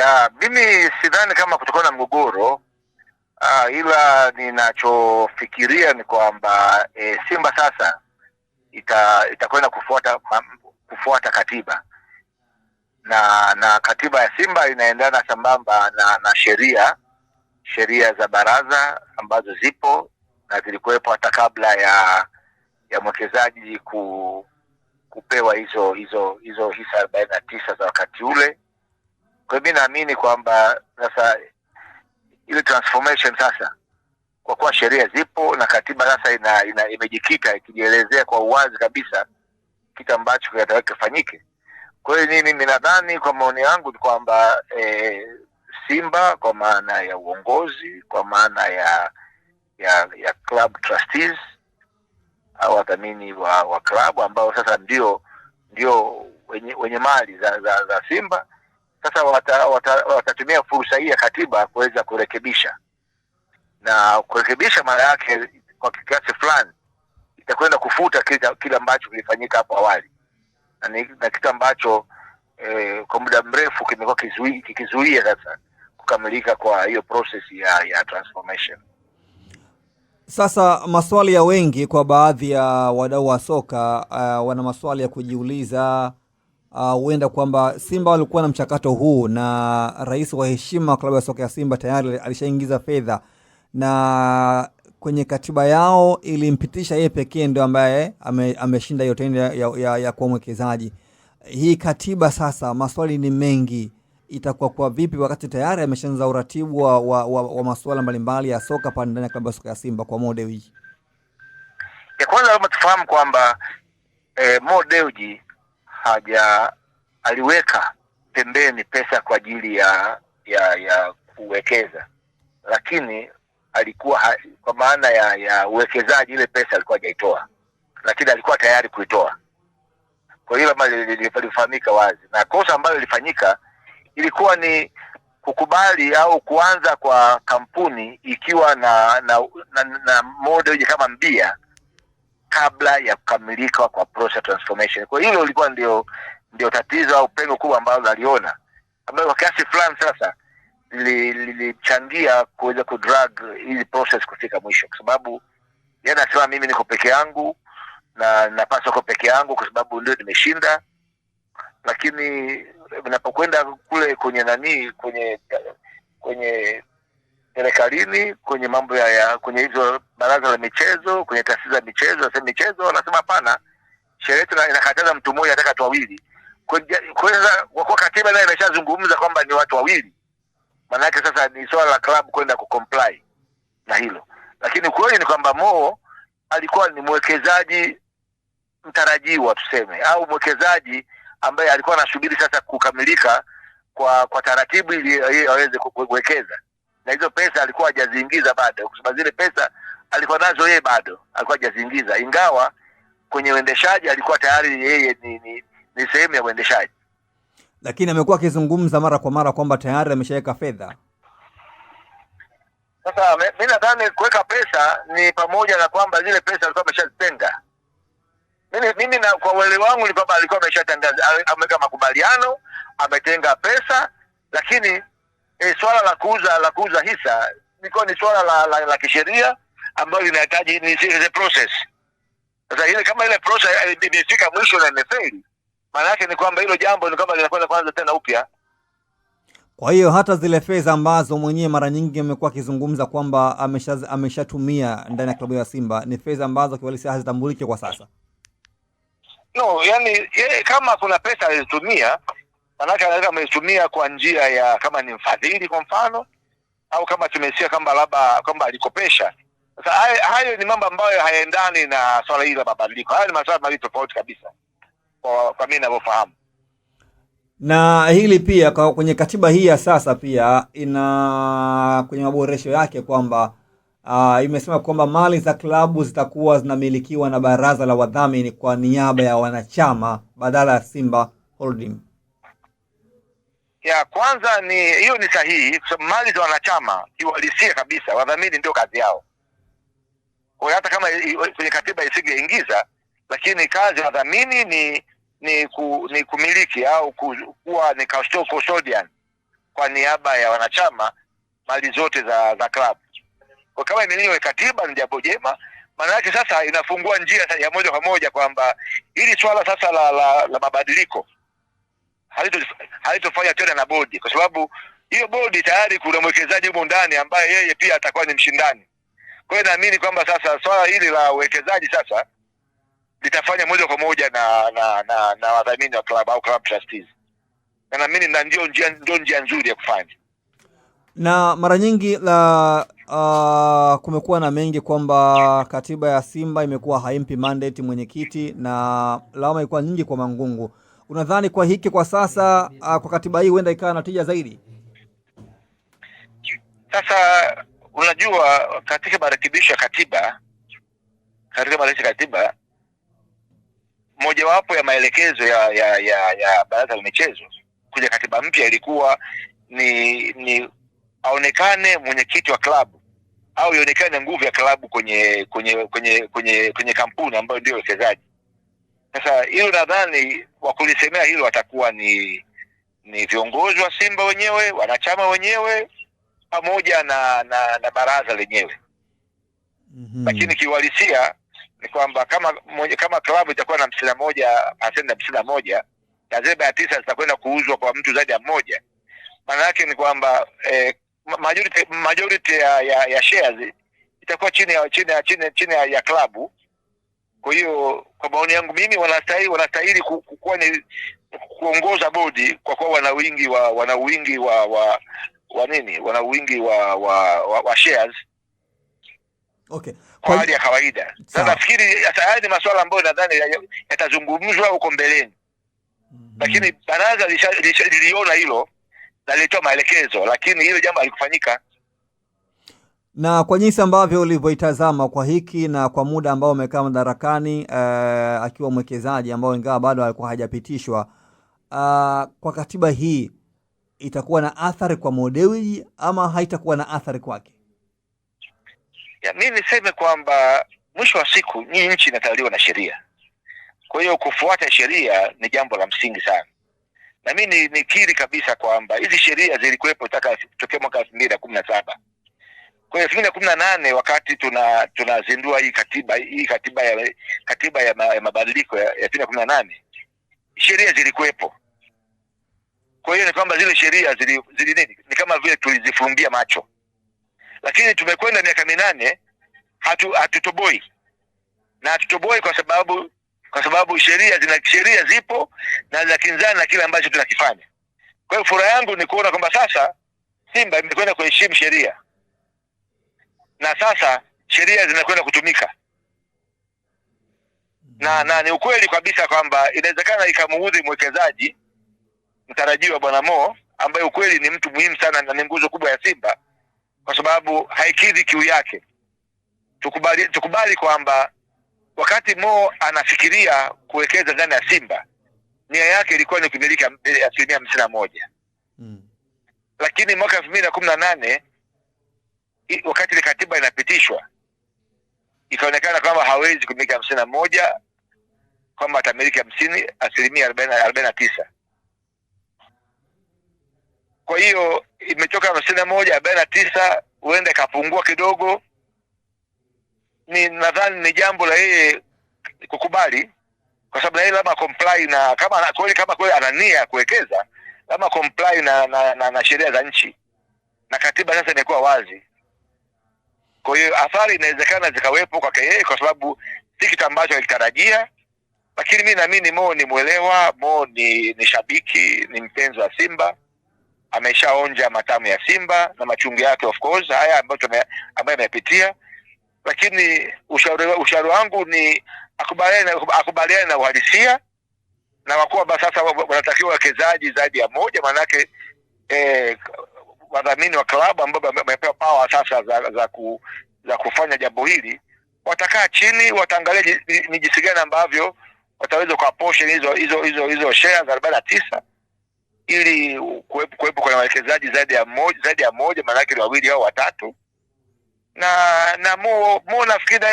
Ya, mimi sidhani kama kutokana na mgogoro, ila ninachofikiria ni kwamba Simba sasa itakwenda kufuata katiba, na katiba ya Simba inaendana sambamba na sheria za baraza ambazo zipo na zilikuwepo hata kabla ya mwekezaji kupewa hizo hisa 49 za wakati ule. Kwa hiyo mimi naamini kwamba sasa ile transformation sasa, kwa kuwa sheria zipo na katiba sasa imejikita ikijielezea kwa uwazi kabisa kitu ambacho kinatakiwa kifanyike. Kwa hiyo mimi nadhani, kwa maoni yangu, ni kwamba Simba kwa maana ya uongozi, kwa maana ya club trustees au wadhamini wa club ambao sasa ndio wenye mali za Simba, sasa watatumia fursa hii ya katiba kuweza kurekebisha, na kurekebisha maana yake kwa kiasi fulani itakwenda kufuta kile ambacho kilifanyika hapo awali, na kitu ambacho kwa muda mrefu kimekuwa kikizuia sasa kukamilika kwa hiyo process ya transformation. Sasa maswali ya wengi, kwa baadhi ya wadau wa soka wana maswali ya kujiuliza, huenda kwamba Simba walikuwa na mchakato huu na rais wa heshima wa klabu ya soka ya Simba tayari alishaingiza fedha, na kwenye katiba yao ilimpitisha yeye pekee ndio ambaye ameshinda hiyo tenda ya kuwa mwekezaji. Hii katiba sasa, maswali ni mengi, itakuwa kwa vipi wakati tayari ameshaanza uratibu wa masuala mbalimbali ya soka pale ndani ya klabu ya soka ya Simba kwa Mo Dewji? Ya kwanza lazima tufahamu kwamba Mo Dewji aliweka pembeni pesa kwa ajili ya kuwekeza, lakini alikuwa kwa maana ya uwekezaji, ile pesa alikuwa hajaitoa, lakini alikuwa tayari kuitoa. Kwa hiyo lilifahamika wazi, na kosa ambalo lilifanyika ilikuwa ni kukubali au kuanza kwa kampuni ikiwa na Mo Dewji kama mbia kabla ya kukamilika kwa process transformation. Kwa hiyo ilikuwa ndio tatizo au pengo kubwa ambalo naliona, ambayo kwa kiasi fulani sasa lilichangia kuweza kudrag hii process kufika mwisho, kwa sababu yeye anasema mimi niko peke yangu na napaswa kwa peke yangu kwa sababu ndio nimeshinda, lakini ninapokwenda kule kwenye serikalini, kwenye mambo kwenye hizo baraza la michezo, kwenye taasisi za michezo wanasema hapana, sheria yetu inakataza mtu mmoja, nataka watu wawili. Kwa katiba nayo imeshazungumza kwamba ni watu wawili, maana yake sasa ni swala la club kwenda kucomply na hilo. Lakini kweli ni kwamba Mo alikuwa ni mwekezaji mtarajiwa tuseme, au mwekezaji ambaye alikuwa anasubiri sasa kukamilika kwa taratibu ili aweze kuwekeza, na hizo pesa alikuwa hajaziingiza bado, kwa sababu zile pesa alikuwa nazo yeye bado alikuwa hajaziingiza, ingawa kwenye uendeshaji alikuwa tayari yeye ni sehemu ya uendeshaji. Lakini amekuwa akizungumza mara kwa mara kwamba tayari ameshaweka fedha. Sasa mimi nadhani kuweka pesa ni pamoja na kwamba zile pesa alikuwa ameshazitenga. Mimi na kwa uelewa wangu ni kwamba alikuwa ameshatangaza, ameweka makubaliano, ametenga pesa, lakini swala la kuuza hisa ni swala la kisheria ambalo linahitaji ni process. Sasa ile kama ile process imefika mwisho na imefeli, maana yake ni kwamba hilo jambo ni kama linakwenda kwanza tena upya. Kwa hiyo hata zile fedha ambazo mwenyewe mara nyingi amekuwa akizungumza kwamba ameshatumia ndani ya klabu ya Simba ni fedha ambazo kiwalisia hazitambuliki kwa sasa. No, yani kama kuna pesa alizotumia, manake anaweza ametumia kwa njia ya kama ni mfadhili kwa mfano, au kama tumesikia kwamba alikopesha. Sasa hayo ni mambo ambayo hayaendani na swala hili la mabadiliko. Hayo ni masuala mawili tofauti kabisa kwa mimi ninavyofahamu. Na hili pia kwenye katiba hii ya sasa pia ina kwenye maboresho yake kwamba imesema kwamba mali za klabu zitakuwa zinamilikiwa na baraza la wadhamini kwa niaba ya wanachama badala ya Simba Holding. Ya kwanza hiyo ni sahihi, kwa sababu mali za wanachama kiuhalisia kabisa wadhamini ndio kazi yao. Kwa hiyo hata kama kwenye katiba isingeingiza, lakini kazi ya wadhamini ni kumiliki au kuwa ni custodian kwa niaba ya wanachama mali zote za club. Kwa kama imelindwa katiba ni jambo jema, maana yake sasa inafungua njia ya moja kwa moja kwamba hili swala sasa la mabadiliko halitofanya tena na bodi, kwa sababu hiyo bodi tayari kuna mwekezaji huko ndani ambaye yeye pia atakuwa ni mshindani. Kwa hiyo naamini kwamba sasa swala hili la uwekezaji sasa litafanya moja kwa moja na wadhamini wa club au club trustees, na naamini ndio njia nzuri ya kufanya. Na mara nyingi kumekuwa na mengi kwamba katiba ya Simba imekuwa haimpi mandate mwenyekiti na lawama ilikuwa nyingi kwa Mangungu. Unadhani kwa hiki kwa sasa kwa katiba hii huenda ikawa na tija zaidi? Sasa unajua, katika marekebisho ya katiba mojawapo ya maelekezo ya baraza la michezo kuja katiba mpya ilikuwa ni aonekane mwenyekiti wa klabu au ionekane nguvu ya klabu kwenye kampuni ambayo ndio wachezaji. Sasa hilo nadhani wakulisemea hilo watakuwa ni viongozi wa Simba wenyewe, wanachama wenyewe pamoja na baraza lenyewe. Lakini kiuhalisia ni kwamba kama klabu itakuwa na 51% na zile 9 zitakwenda kuuzwa kwa mtu zaidi ya mmoja, maana yake ni kwamba majority ya shares itakuwa chini ya klabu. Kwa hiyo kwa maoni yangu mimi wanastahili kuwa ni kuongoza bodi, kwa kuwa wana wingi wa shares. Okay. Kwa hali ya kawaida. Sasa nafikiri haya ni masuala ambayo nadhani yatazungumzwa huko mbeleni. Lakini baraza liliona hilo na lilitoa maelekezo, lakini hilo jambo halikufanyika. Na kwa jinsi ambavyo ulivyoitazama kwa hiki na kwa muda ambao umekaa madarakani akiwa mwekezaji ambao ingawa bado alikuwa hajapitishwa, kwa katiba hii itakuwa na athari kwa Mo Dewji ama haitakuwa na athari kwake? Mimi niseme kwamba mwisho wa siku nchi inatawaliwa na sheria. Kwa hiyo kufuata sheria ni jambo la msingi sana. Na mimi nikiri kabisa kwamba hizi sheria zilikuwepo tokea mwaka 2017. Kwa hiyo 2018 wakati tunazindua hii katiba ya mabadiliko ya 2018, sheria zilikuwepo. Kwa hiyo ni kwamba zile sheria ni kama vile tulizifumbia macho. Lakini tumekwenda miaka 8 hatutoboi. Na hatutoboi kwa sababu sheria zipo na zinakinzana na kile ambacho tunakifanya. Kwa hiyo furaha yangu ni kuona kwamba sasa Simba imekwenda kuheshimu sheria. Na sasa sheria zinakwenda kutumika. Na ni ukweli kabisa kwamba inawezekana ikamuudhi mwekezaji mtarajiwa Bwana Mo, ambaye ukweli ni mtu muhimu sana na ni nguzo kubwa ya Simba, kwa sababu haikidhi kiu yake. Tukubali kwamba wakati Mo anafikiria kuwekeza ndani ya Simba, nia yake ilikuwa ni kumiliki 51%. Lakini mwaka 2018 wakati ile katiba inapitishwa, ikaonekana kwamba hawezi kumiliki 51, kwamba atamiliki 49%. Kwa hiyo imetoka 51 49, huenda ikapungua kidogo. Nadhani ni jambo la yeye kukubali, kwa sababu yeye labda comply na kama kweli ana nia ya kuwekeza, labda comply na sheria za nchi, na katiba sasa imekuwa wazi. Kwa hiyo athari inawezekana zikawepo kwake yeye, kwa sababu si kitu ambacho alitarajia. Lakini mimi naamini Mo ni mwelewa, Mo ni shabiki, ni mpenzi wa Simba, ameshaonja matamu ya Simba na machungu yake, of course haya ambayo amepitia. Lakini ushauri wangu ni akubaliane na uhalisia, na wakuwa sasa wanatakiwa wawekezaji zaidi ya moja, manake wadhamini wa klabu ambao wamepewa power sasa za kufanya jambo hili, watakaa chini, wataangalia ni jinsi gani ambavyo wataweza kwa portion hizo shares 49, ili kuwepo kwa wawekezaji zaidi ya moja, manake ni wawili au watatu. Na Mo nafikiri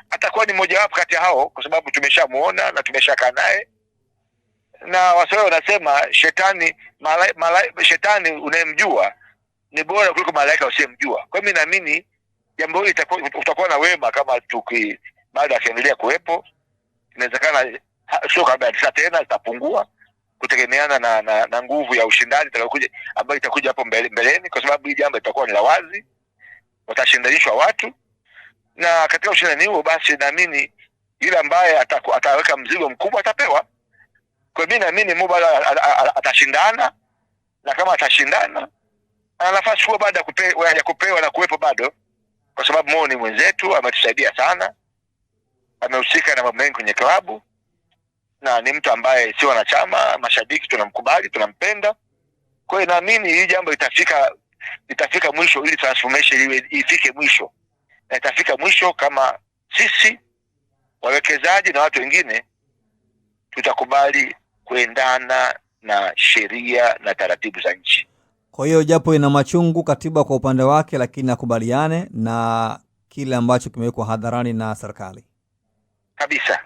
atakuwa ni mmoja wapo kati ya hao, kwa sababu tumeshamuona na tumeshakaa naye. na Waswahili wanasema shetani unayemjua ni bora kuliko malaika usiyemjua. Kwa mimi naamini jambo hili utakuwa na wema kama baada ya kuendelea kuwepo. Inawezekana sio kabla tena itapungua kutegemeana na nguvu ya ushindani itakayokuja ambayo itakuja hapo mbeleni, kwa sababu hii jambo litakuwa ni la wazi, watashindanishwa watu, na katika ushindani huo basi naamini yule ambaye ataweka mzigo mkubwa atapewa. Kwa mimi naamini Mo atashindana, na kama atashindana ana nafasi kubwa baada ya kupewa na kuwepo bado, kwa sababu Mo ni mwenzetu, ametusaidia sana, amehusika na mambo mengi kwenye klabu, na ni mtu ambaye si wanachama, mashabiki tunamkubali, tunampenda. Kwa hiyo naamini hii jambo itafika mwisho, ili transformation ifike mwisho, na itafika mwisho kama sisi wawekezaji na watu wengine tutakubali kuendana na sheria na taratibu za nchi. Kwa hiyo japo ina machungu katiba kwa upande wake, lakini nakubaliane na kile ambacho kimewekwa hadharani na serikali kabisa.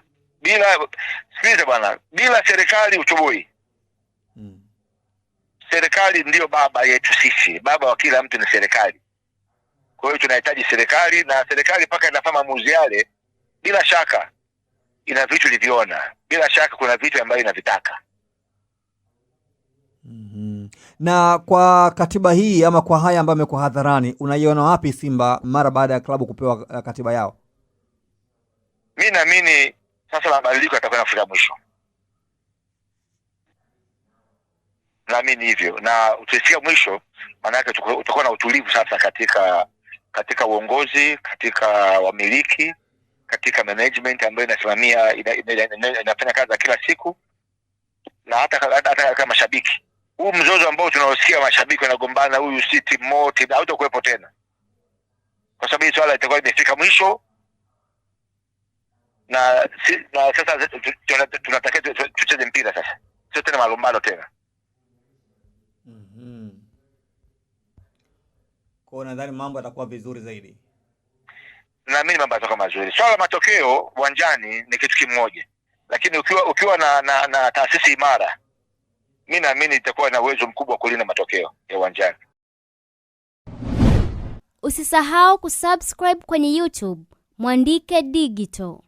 Sikiliza bwana, bila serikali utoboi. Serikali ndio baba yetu sisi, baba wa kila mtu ni serikali. Kwa hiyo tunahitaji serikali, na serikali mpaka inafanya maamuzi yale, bila shaka ina vitu liviona, bila shaka kuna vitu ambavyo inavitaka. Na kwa katiba hii ama kwa haya ambayo yamekuwa hadharani, unaiona wapi Simba mara baada ya klabu kupewa katiba yao? Mimi naamini sasa mabadiliko yatakwenda kufika mwisho. Naamini hivyo, na utafika mwisho maana yake utakuwa na utulivu sasa katika uongozi, katika wamiliki, katika management ambayo inasimamia inafanya kazi za kila siku, na hata kama mashabiki. Huu mzozo ambao tunaosikia mashabiki wanagombana, huyu si timu moja, hautakuwepo tena, kwa sababu hii swala itakuwa imefika mwisho, na sasa tunatakiwa tucheze mpira sasa, sio tena malumbano tena. Kwa nadhani mambo yatakuwa vizuri zaidi. Naamini mambo yatakuwa mazuri. Swala matokeo uwanjani ni kitu kimoja, lakini ukiwa na taasisi imara, mimi naamini itakuwa na uwezo mkubwa wa kulinda matokeo ya uwanjani. Usisahau kusubscribe kwenye YouTube Mwandike Digital.